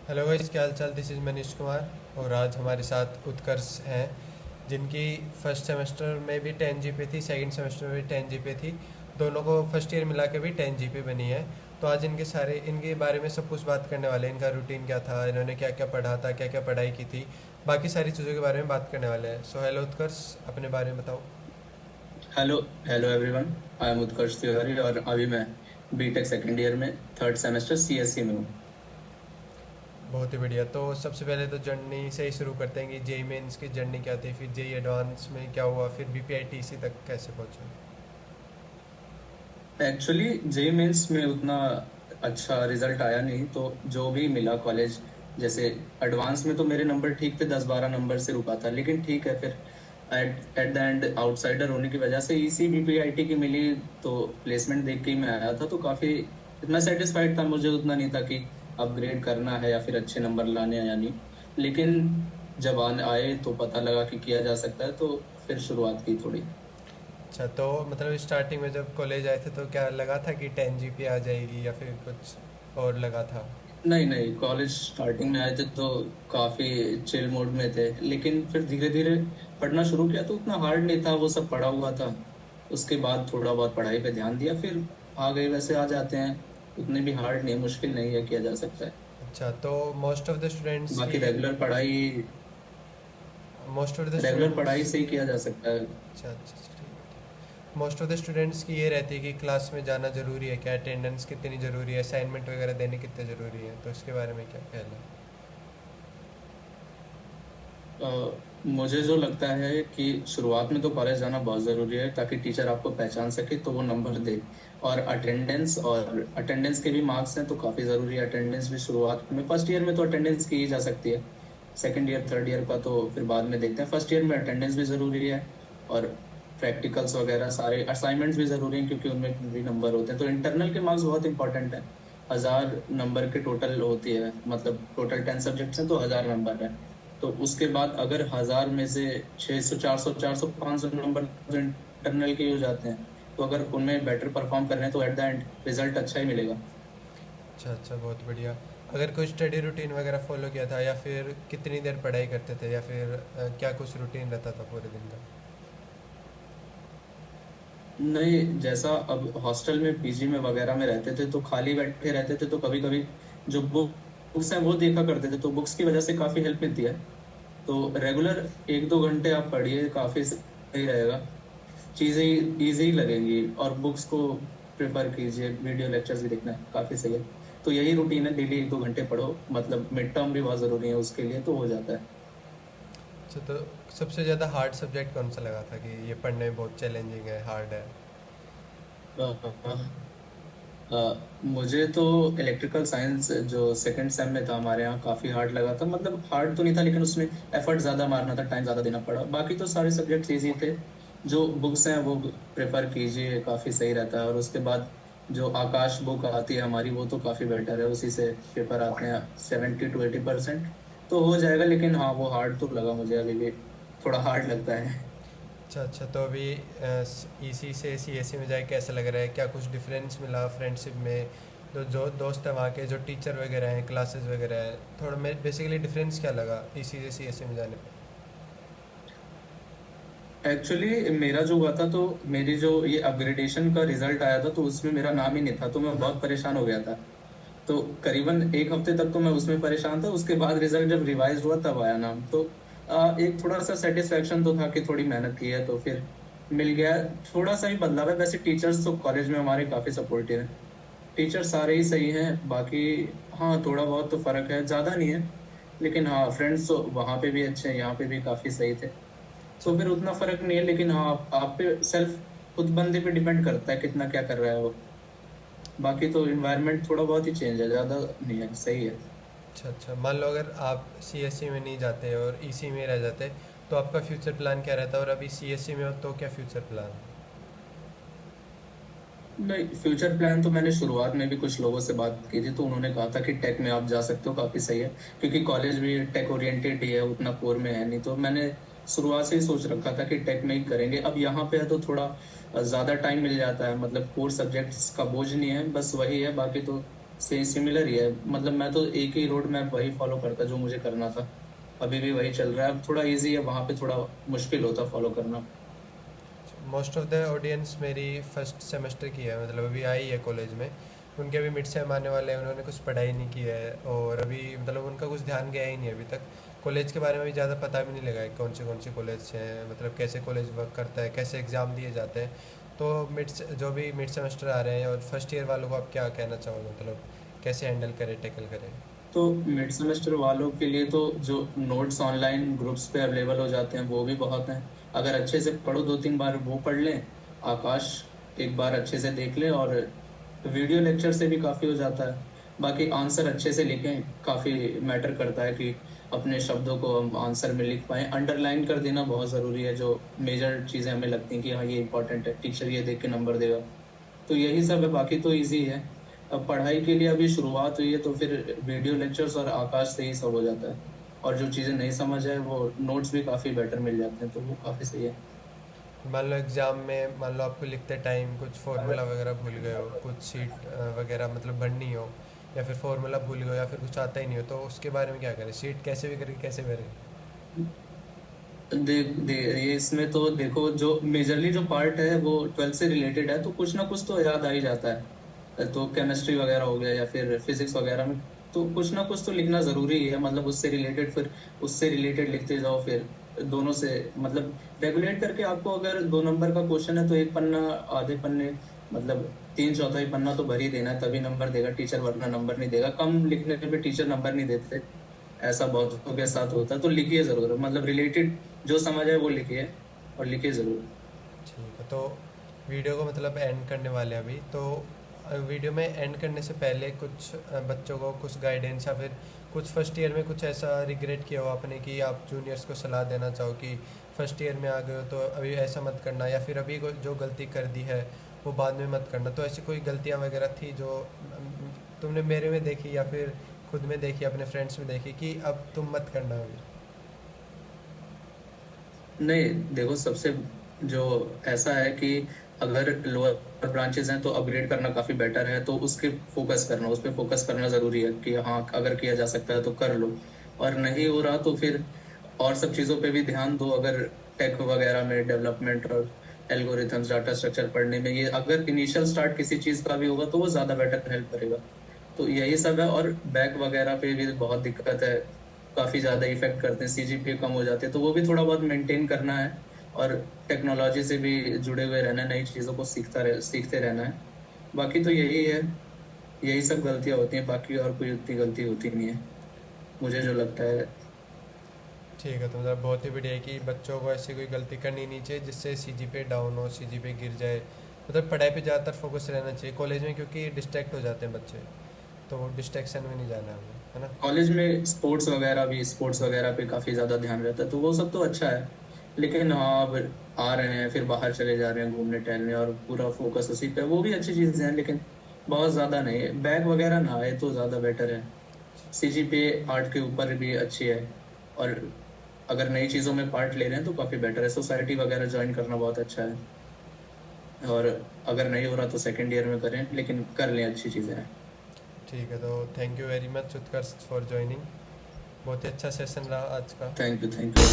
Hello guys, क्या हाल चाल। This is Manish Kumar और आज हमारे साथ उत्कर्ष हैं जिनकी फर्स्ट सेमेस्टर में भी 10 GPA थी, सेकंड सेमेस्टर में भी 10 GPA थी। दोनों को फर्स्ट ईयर मिला के भी 10 GPA बनी है। तो आज इनके बारे में सब कुछ बात करने वाले हैं। इनका रूटीन क्या था, इन्होंने क्या क्या पढ़ा था, क्या क्या पढ़ाई की थी, बाकी सारी चीज़ों के बारे में बात करने वाले हैं। सो हेलो उत्कर्ष, अपने बारे में बताओ। Hello hello everyone. I am Utkarsh Tiwari और अभी मैं बीटेक सेकेंड ईयर में थर्ड सेमेस्टर सीएससी में हूँ। बहुत ही बढ़िया। तो सबसे पहले तो जर्नी से ही शुरू करते हैं कि जेई मेंस की जर्नी क्या थी, फिर जेई एडवांस में क्या हुआ, फिर बीपीआईटीसी तक कैसे पहुंचे। एक्चुअली जेई मेंस में उतना अच्छा रिजल्ट आया नहीं, तो जो भी मिला कॉलेज, जैसे एडवांस में तो मेरे नंबर ठीक थे, 10-12 नंबर से रुका था, लेकिन ठीक है। फिर at at the end outsider होने की वजह से इसी बीपीआईटी की मिली, तो प्लेसमेंट देख के ही मैं आया था। तो काफ़ी इतना सेटिस्फाइड था, मुझे उतना नहीं था कि अपग्रेड करना है या फिर अच्छे नंबर लाने हैं या नहीं। लेकिन जब आने आए तो पता लगा कि किया जा सकता है, तो फिर शुरुआत की थोड़ी। अच्छा, तो मतलब स्टार्टिंग में जब कॉलेज आए थे तो क्या लगा था कि 10 GPA आ जाएगी या फिर कुछ और लगा था। नहीं नहीं, कॉलेज स्टार्टिंग में आए थे तो काफी चिल मोड में थे, लेकिन फिर धीरे धीरे पढ़ना शुरू किया तो उतना हार्ड नहीं था, वो सब पढ़ा हुआ था। उसके बाद थोड़ा बहुत पढ़ाई पे ध्यान दिया, फिर आ गए, वैसे आ जाते हैं। उतने भी हार्ड नहीं है, मुश्किल नहीं है, किया जा सकता है। अच्छा, तो मोस्ट ऑफ द स्टूडेंट्स बाकी की मोस्ट ऑफ द रेगुलर पढ़ाई स्टूडेंट्स से ही किया जा सकता है। अच्छा अच्छा अच्छा, ठीक है। मोस्ट ऑफ द स्टूडेंट्स की ये रहती है कि क्लास में जाना ज़रूरी है क्या, अटेंडेंस कितनी ज़रूरी है, असाइनमेंट वगैरह देने कितने ज़रूरी है, तो इसके बारे में क्या ख्याल है। मुझे जो लगता है कि शुरुआत में तो कॉलेज जाना बहुत ज़रूरी है, ताकि टीचर आपको पहचान सके तो वो नंबर दे। और अटेंडेंस के भी मार्क्स हैं तो काफ़ी ज़रूरी है। अटेंडेंस भी शुरुआत में, फर्स्ट ईयर में तो अटेंडेंस की ही जा सकती है। सेकंड ईयर थर्ड ईयर का तो फिर बाद में देखते हैं। फर्स्ट ईयर में अटेंडेंस भी ज़रूरी है, और प्रैक्टिकल्स वगैरह सारे असाइनमेंट्स भी ज़रूरी हैं, क्योंकि उनमें भी नंबर होते हैं। तो इंटरनल के मार्क्स बहुत इंपॉर्टेंट है। 1000 नंबर के टोटल होती है, मतलब टोटल 10 सब्जेक्ट्स हैं तो 1000 नंबर है। तो उसके बाद अगर 1000 में से 600 400 400 500 नंबर जो इंटरनल के हो जाते हैं, तो अगर उनमें बेटर परफॉर्म कर रहे हैं तो एट द एंड रिजल्ट अच्छा ही मिलेगा। अच्छा अच्छा, बहुत बढ़िया। अगर कोई स्टडी रूटीन वगैरह फॉलो किया था या फिर कितनी देर पढ़ाई करते थे या फिर क्या कुछ रूटीन रहता था पूरे दिन का। नहीं, जैसा अब हॉस्टल में पीजी में वगैरह में रहते थे तो खाली बैठे रहते थे, तो कभी कभी जो बुक्स हैं वो देखा करते थे, तो बुक्स की वजह से काफ़ी हेल्प मिलती है। तो रेगुलर 1-2 घंटे आप पढ़िए, काफ़ी सही रहेगा। चीज़ें ईज़ी लगेंगी, और बुक्स को प्रेफर कीजिए, वीडियो लेक्चर्स भी देखना काफ़ी सही है। तो यही रूटीन है, डेली 1-2 घंटे पढ़ो, मतलब मिड टर्म भी बहुत ज़रूरी है उसके लिए, तो हो जाता है। अच्छा, तो सबसे ज़्यादा हार्ड सब्जेक्ट कौन सा लगा था कि ये पढ़ने में बहुत चैलेंजिंग है, हार्ड है। मुझे तो इलेक्ट्रिकल साइंस जो सेकंड सेम में था हमारे यहाँ, काफ़ी हार्ड लगा था। मतलब हार्ड तो नहीं था, लेकिन उसमें एफर्ट ज़्यादा मारना था, टाइम ज़्यादा देना पड़ा। बाकी तो सारे सब्जेक्ट्स इजी थे। जो बुक्स हैं वो प्रेफर कीजिए, काफ़ी सही रहता है। और उसके बाद जो आकाश बुक आती है हमारी, वो तो काफ़ी बेटर है, उसी से पेपर आते हैं 70-80%। तो हो जाएगा, लेकिन हाँ, वो हार्ड तो लगा मुझे, अभी भी थोड़ा हार्ड लगता है। अच्छा अच्छा, तो अभी ईसी से सीएससी में जाए कैसा लग रहा है, क्या कुछ डिफरेंस मिला फ्रेंडशिप में। तो जो दोस्त हैं वहाँ के, जो टीचर वगैरह हैं, क्लासेस वगैरह हैं, थोड़ा मैं बेसिकली डिफरेंस क्या लगा ईसी से सीएससी में जाने पर। एक्चुअली मेरा जो हुआ था, तो मेरी जो ये अपग्रेडेशन का रिजल्ट आया था, तो उसमें मेरा नाम ही नहीं था, तो मैं बहुत परेशान हो गया था। तो करीबन एक हफ्ते तक तो मैं उसमें परेशान था। उसके बाद रिजल्ट जब रिवाइज हुआ तब आया नाम, तो एक थोड़ा सा सेटिस्फेक्शन तो था कि थोड़ी मेहनत की है तो फिर मिल गया। थोड़ा सा ही बदलाव है, वैसे टीचर्स तो कॉलेज में हमारे काफ़ी सपोर्टिव हैं। टीचर सारे ही सही हैं, बाकी हाँ थोड़ा बहुत तो फर्क है, ज़्यादा नहीं है। लेकिन हाँ, फ्रेंड्स तो वहाँ पे भी अच्छे हैं, यहाँ पे भी काफ़ी सही थे। अच्छा। तो फिर उतना फर्क नहीं है, लेकिन हाँ, आप पे सेल्फ, खुद बंदे पे डिपेंड करता है कितना क्या कर रहा है वो। बाकी तो इन्वायरमेंट थोड़ा बहुत ही चेंज है, ज़्यादा नहीं है, सही है। अच्छा अच्छा, मान लो अगर आप सीएससी में नहीं जाते और ईसी में रह जाते, तो आपका फ्यूचर प्लान क्या रहता, और अभी सीएससी में हो तो क्या फ्यूचर प्लान। नहीं, फ्यूचर प्लान तो मैंने शुरुआत में भी कुछ लोगों से बात की थी, तो उन्होंने कहा था कि टेक में आप जा सकते हो, काफ़ी सही है। क्योंकि कॉलेज भी टेक ओरिएंटेड ही है, उतना कोर में है नहीं। तो मैंने शुरुआत से ही सोच रखा था कि टेक में ही करेंगे। अब यहाँ पे है तो थोड़ा ज़्यादा टाइम मिल जाता है, मतलब कोर सब्जेक्ट्स का बोझ नहीं है, बस वही है। बाकी तो से सिमिलर ही है। मतलब मैं तो एक ही रोड मैप वही फॉलो करता जो मुझे करना था, अभी भी वही चल रहा है। अब थोड़ा इजी है, वहाँ पे थोड़ा मुश्किल होता फॉलो करना। मोस्ट ऑफ द ऑडियंस मेरी फर्स्ट सेमेस्टर की है, मतलब अभी आई है कॉलेज में। उनके अभी मिड सेम आने वाले हैं, उन्होंने कुछ पढ़ाई नहीं की है और अभी मतलब उनका कुछ ध्यान गया ही नहीं अभी तक। कॉलेज के बारे में भी ज़्यादा पता भी नहीं लगा है कौन से कॉलेज हैं, मतलब कैसे कॉलेज वर्क करता है, कैसे एग्ज़ाम दिए जाते हैं। तो जो भी मिड सेमेस्टर आ रहे हैं और फर्स्ट ईयर वालों को आप क्या कहना चाहोगे, मतलब कैसे हैंडल करें, टैकल करें? तो मिड सेमेस्टर वालों के लिए तो जो नोट्स ऑनलाइन ग्रुप्स पे अवेलेबल हो जाते हैं वो भी बहुत हैं। अगर अच्छे से पढ़ो, 2-3 बार वो पढ़ लें, आकाश एक बार अच्छे से देख लें, और वीडियो लेक्चर से भी काफ़ी हो जाता है। बाकी आंसर अच्छे से लिखें, काफ़ी मैटर करता है कि अपने शब्दों को हम आंसर में लिख पाएँ। अंडरलाइन कर देना बहुत ज़रूरी है, जो मेजर चीज़ें हमें लगती हैं कि हाँ ये इंपॉर्टेंट है, टीचर ये देख के नंबर देगा। तो यही सब है, बाकी तो इजी है। अब पढ़ाई के लिए अभी शुरुआत हुई है, तो फिर वीडियो लेक्चर्स और आकाश से ही सब हो जाता है। और जो चीज़ें नहीं समझ है वो नोट्स भी काफ़ी बेटर मिल जाते हैं, तो वो काफ़ी सही है। मान लो एग्ज़ाम में, मान लो आपको लिखते टाइम कुछ फार्मूला वगैरह भूल गए हो, कुछ सीट वगैरह मतलब भरनी हो, या फिर फार्मूला भूल गए हो, या फिर कुछ आता ही नहीं हो, तो उसके बारे में क्या करें? सीट कैसे भी करके कैसे भरें? ये इसमें तो देखो, जो मेजरली जो पार्ट है वो 12th से रिलेटेड है, तो कुछ ना कुछ तो याद आ ही जाता है। तो केमिस्ट्री वगैरह हो गया या फिर फिजिक्स वगैरह में तो कुछ ना कुछ तो लिखना ज़रूरी है, मतलब उससे रिलेटेड, फिर उससे रिलेटेड लिखते जाओ, फिर दोनों से मतलब रेगुलेट करके। आपको अगर 2 नंबर का क्वेश्चन है तो एक पन्ना, आधे पन्ने, मतलब 3/4 पन्ना तो भर ही देना है, तभी नंबर देगा टीचर, वरना नंबर नहीं देगा। कम लिखने पे टीचर नंबर नहीं देते, ऐसा बहुतों के साथ होता है। तो लिखिए ज़रूर, मतलब रिलेटेड जो समझ है वो लिखिए, और लिखिए ज़रूर। ठीक है, तो वीडियो को मतलब एंड करने वाले हैं अभी। तो वीडियो में एंड करने से पहले कुछ बच्चों को कुछ गाइडेंस, या फिर कुछ फर्स्ट ईयर में कुछ ऐसा रिग्रेट किया हो आपने कि आप जूनियर्स को सलाह देना चाहो कि फर्स्ट ईयर में आ गए हो तो अभी ऐसा मत करना, या फिर अभी जो गलती कर दी है वो बाद में मत करना। तो ऐसी कोई गलतियाँ वगैरह थी जो तुमने मेरे में देखी या फिर खुद में देखी, अपने फ्रेंड्स में देखी, कि अब तुम मत करना अभी? नहीं, देखो, सबसे जो ऐसा है कि अगर लोअर ब्रांचेस हैं तो अपग्रेड करना काफ़ी बेटर है, तो उसके फोकस करना, उस पे फोकस करना ज़रूरी है कि हाँ, अगर किया जा सकता है तो कर लो। और नहीं हो रहा तो फिर और सब चीज़ों पे भी ध्यान दो। अगर टेक वगैरह में डेवलपमेंट और एल्गोरिथम्स, डाटा स्ट्रक्चर पढ़ने में, ये अगर इनिशियल स्टार्ट किसी चीज़ का भी होगा तो वो ज़्यादा बेटर हेल्प करेगा। तो यही सब है। और बैक वगैरह पे भी बहुत दिक्कत है, काफ़ी ज़्यादा इफेक्ट करते हैं, सीजीपीए कम हो जाते हैं, तो वो भी थोड़ा बहुत मेंटेन करना है। और टेक्नोलॉजी से भी जुड़े हुए रहना है, नई चीज़ों को सीखते रहना है। बाकी तो यही है, यही सब गलतियाँ होती हैं, बाकी और कोई उतनी गलती होती नहीं है, मुझे जो लगता है। ठीक है, तो मतलब बहुत ही बढ़िया है कि बच्चों को ऐसी कोई गलती करनी नहीं चाहिए जिससे सीजीपीए डाउन हो, सीजीपीए गिर जाए। मतलब पढ़ाई पे ज़्यादातर फोकस रहना चाहिए कॉलेज में, क्योंकि डिस्ट्रैक्ट हो जाते हैं बच्चे, तो वो डिस्ट्रैक्शन में नहीं जाना है हमें, है ना? कॉलेज में स्पोर्ट्स वगैरह पे काफ़ी ज़्यादा ध्यान रहता है, तो वो सब तो अच्छा है। लेकिन हाँ, अब आ रहे हैं, फिर बाहर चले जा रहे हैं घूमने टहलने, और पूरा फोकस उसी पे, वो भी अच्छी चीज़ें हैं, लेकिन बहुत ज़्यादा नहीं है। बैग वगैरह ना आए तो ज़्यादा बेटर है। सीजीपीए 8 के ऊपर भी अच्छी है। और अगर नई चीज़ों में पार्ट ले रहे हैं तो काफ़ी बेटर है। सोसाइटी वगैरह ज्वाइन करना बहुत अच्छा है। और अगर नहीं हो रहा तो सेकेंड ईयर में करें, लेकिन कर लें, अच्छी चीज़ें हैं। ठीक है, तो thank you very much Utkarsh for joining. बहुत ही अच्छा सेशन रहा आज का। Thank you, thank you.